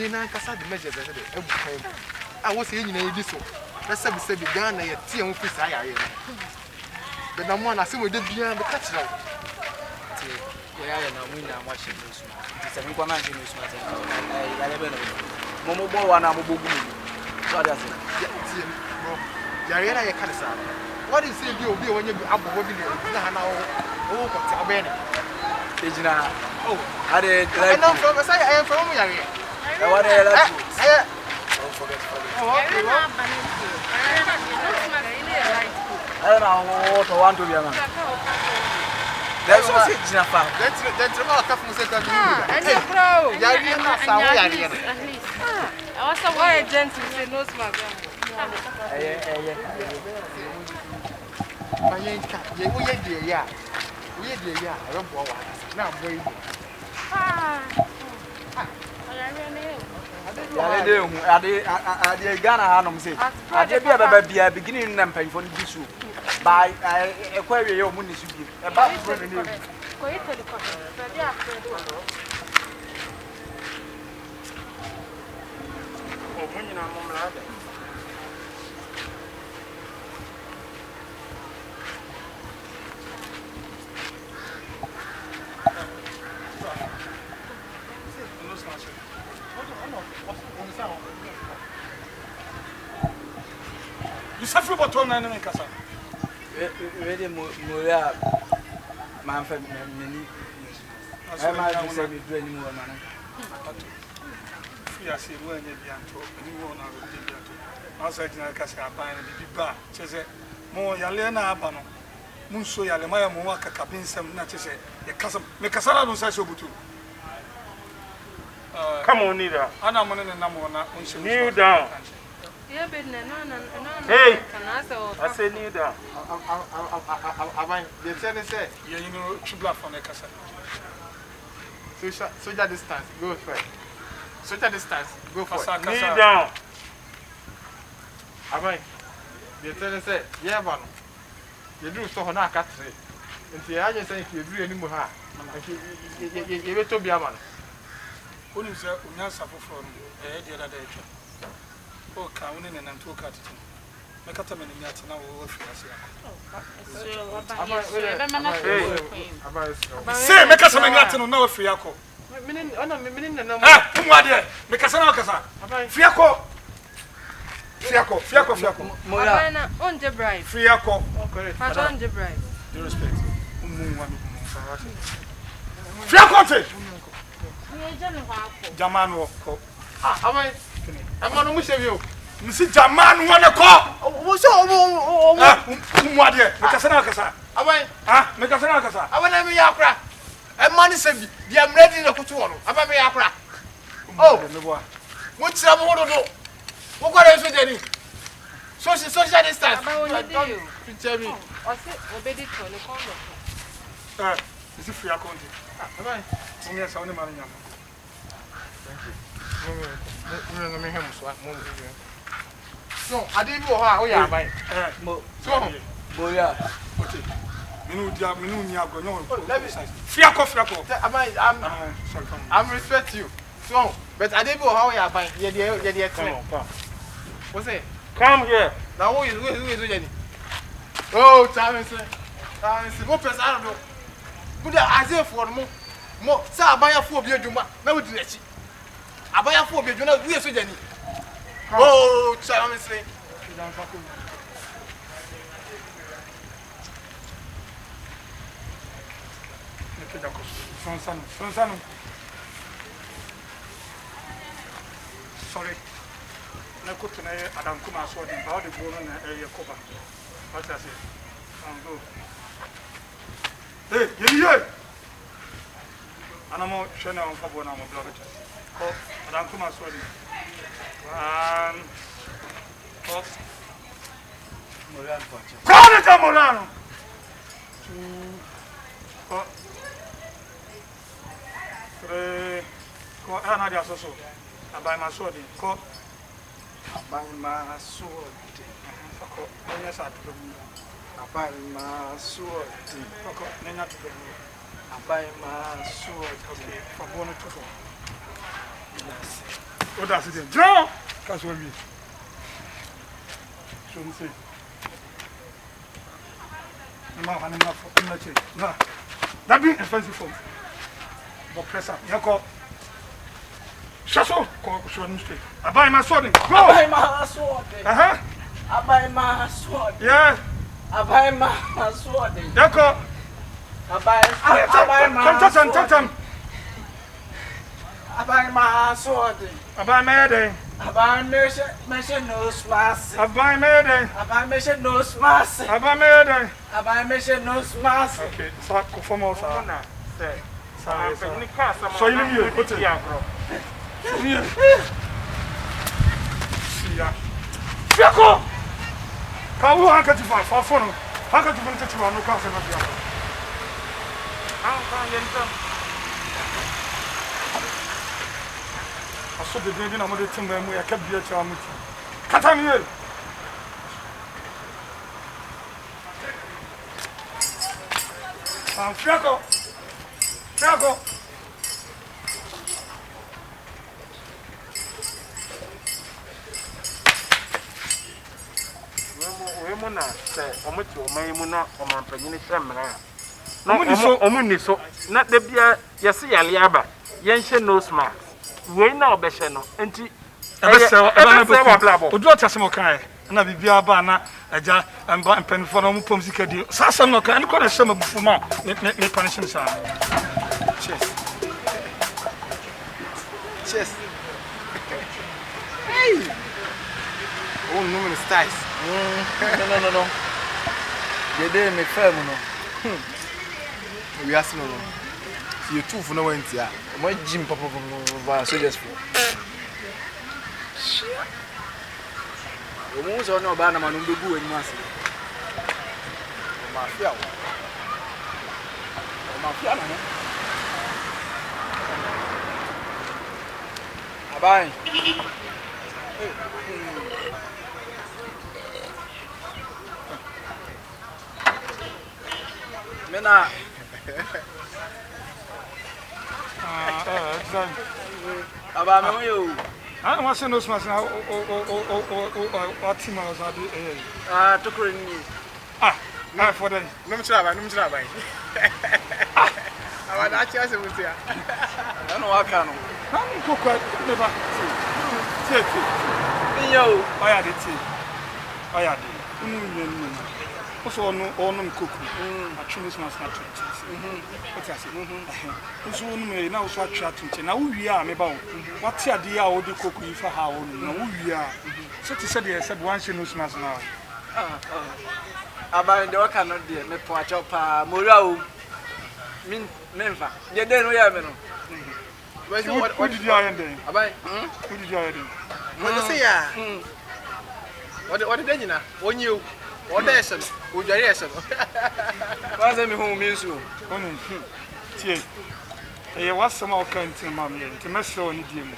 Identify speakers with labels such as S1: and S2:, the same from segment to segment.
S1: na nkasa de measure be de ebu kan a wo se nyina yedi so na se bi Ghana ye tie ho fisa ya ye be na mo na se mo de bia be ka kira
S2: tie ya ya na mu na mo hye no so se me kwa na hye no so ate ya le be no mo bo wa na mo bogu mu so ada se
S1: tie bro ya na ye ka de sa what is say bi obi wonye bi abobo bi na ha na wo ko ti abene
S2: ejina
S1: oh
S2: ade
S1: like no from say I am from yare
S2: what are you like
S1: don't forget
S2: I don't know what want to be a man. That's what it's not fun.
S1: That's about a second.
S3: And the pro.
S1: Yari na sawo yari na.
S3: I was a wire gentle say no smart.
S1: Mayenka, ye wo ye de ya. Wo ye de ya, I don't bo wa. Na boy you.
S2: Ya de hu ade Ghana ha no say ade bia baba bia beginning na mpanfo no bisu by ekwa wie ye o mu ni su bi e ba pro ne ne
S3: ko itali ko ready after
S1: o mu nyina mo mla da
S4: You suffer about 29 in Casa.
S2: Ready Moria man for many. I might say me do any more man.
S4: Yes, you were in the Bianto, and you won't have a Bianto. Outside in Casa, buying a big bar, says more Yalena Abano, Munso Yalemaya Moaka Cabin, some natches, a cousin, make a salad on Sassobutu. Come on, neither. I know one and number one. Kneel down.
S3: Hey,
S4: I say kneel down.
S1: They say,
S4: yeah, you know, Chubla from the Casa.
S1: Social distance, go for it. Social distance, go for it.
S4: Kneel down.
S1: Abai, they say, yeah, man. You do so on a cat. And the agent saying you do any more. You will to be a man.
S4: Who is that? We have suffered from the other day. Oh, counting and two cats. Make a time in the yard now. Say, make us a man no Fiaco. Make us an Alcasa. Fiaco. Fiaco.
S3: Morana on the bride.
S4: Fiaco.
S3: On the bride.
S4: You respect. Fiaco. Jamano.
S1: I'm on a museo.
S4: Missy Jaman wanna call.
S1: What's all?
S4: What dear? Make us an Alcasa. Make us an Alcasa.
S1: I want to be Yakra. And money said, I'm ready to put one. I'm a Yakra. Oh, what's some more to do? What else with any? Social distance. Don't tell me.
S3: I said, obey it for the corner.
S4: Is it free account? Yes, only money.
S1: So, I didn't know how you are. So,
S2: Moria.
S1: I'm respect you. So, but I didn't know how you are buying. What's it?
S4: Come here.
S1: Now, who is Jenny? Oh, Thomas. What person? I don't know. But as if for more, sir, I buy a 4 beer. Now, we do that. I buy a 4 beer. You know, we are so Jenny. Oh, Thomas.
S4: Sorry. I could tell you, I don't come out so about the bone and area cover. What I say? Hey, yeah. And I'm not sure I'm for one of my blood. I don't come out so. 1. Call it a Molano. 2. 3. Call another so. I buy my sword. Call.
S2: By my sword.
S4: Yes, I
S2: buy my sword. I buy my sword.
S4: Okay, from 1 to 4.
S2: Yes.
S4: What does it? Draw. That's what we. Shouldn't say. I'm not saying. No. That be expensive for me. But press up. You call. Shaso. Call shouldn't straight. I buy my sword. Go.
S2: I buy my sword.
S4: I
S2: buy my sword.
S4: Yeah.
S2: I buy my sword.
S4: You call.
S2: I buy my sword. I buy my sword.
S4: I buy my day.
S2: I buy mission no smash.
S4: I buy my day.
S2: I buy mission no smash.
S4: I buy my day.
S2: I buy mission no smash.
S4: Okay, so I go for more.
S5: So
S4: you need to put it. See ya. Fiako! Can we handkerchief for phone? Handkerchief for the no can't say nothing. I saw the baby. I'm going to tell them we are kept here to our meeting. Katamil! Fiako! Fiako!
S5: Wemuna say omuti omayimuna omampanyine shemra na omuni so na de bia yesi yale aba yenhye nose mask we na obehye no enti
S4: ebese odu otasemo kan na bibia ba na aja amba mpanfo no mupom sikadi sasa no kan ko na shema bufuma me punishing sa
S1: Cheers. Hey. Oh, no, it's nice.
S2: No. You didn't make fair, no.
S1: We ask no. You two for no one here.
S2: My gym, papa, so just for. You must know about a man who do in mass.
S1: Mafia.
S2: Mafia, bye. Mena. Aba me yo.
S4: I want to know smash now. What team was at the
S2: Tokuri
S4: ni. For them.
S1: No mchaba. I want to chase with you.
S2: I don't know what can.
S4: I'm cook never.
S2: Yo.
S4: I had it. I had it. Also, no, cook. I choose my snatch. What I say? Also, no, now so chatting. Now we are about what's the idea of the cook if I have no, we are. So to say, I said once you know smash now.
S2: About the work cannot be me for a chop, Morao. Memphis. You don't know.
S4: What did you iron then?
S2: About
S4: what did you iron?
S1: What you say, yeah? What did you know? When you. What is it? Who are you?
S2: What's the home means you?
S4: Only, what's some more kind of mammy to mess on him.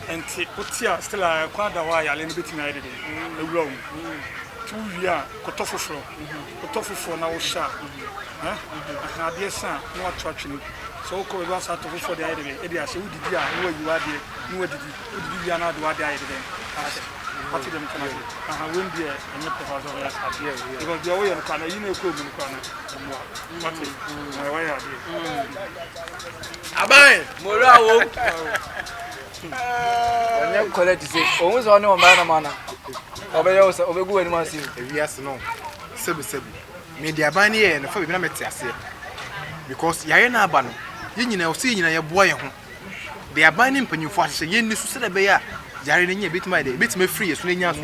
S4: And put here still a quite a while, a little bit in a room. 2 years, cut off for now, sharp. I dear son, no attraction. So, called us out of for the idea. Edia, so who did you are, you are there, you did you not do what I did. What did them come out? I won't be a professor of us here because the way of the corner, you know, cool in the corner. What is my way out here?
S1: Abai,
S2: Morao. I never collect it. Almost on no man. Obey also, obey good and massive.
S1: Yes, no. Sebi. Media bani and for me, because Yana Ban, you know, seeing your boy. They are banning when you force a yen to say, Jari, a bit my day, bit me free as soon as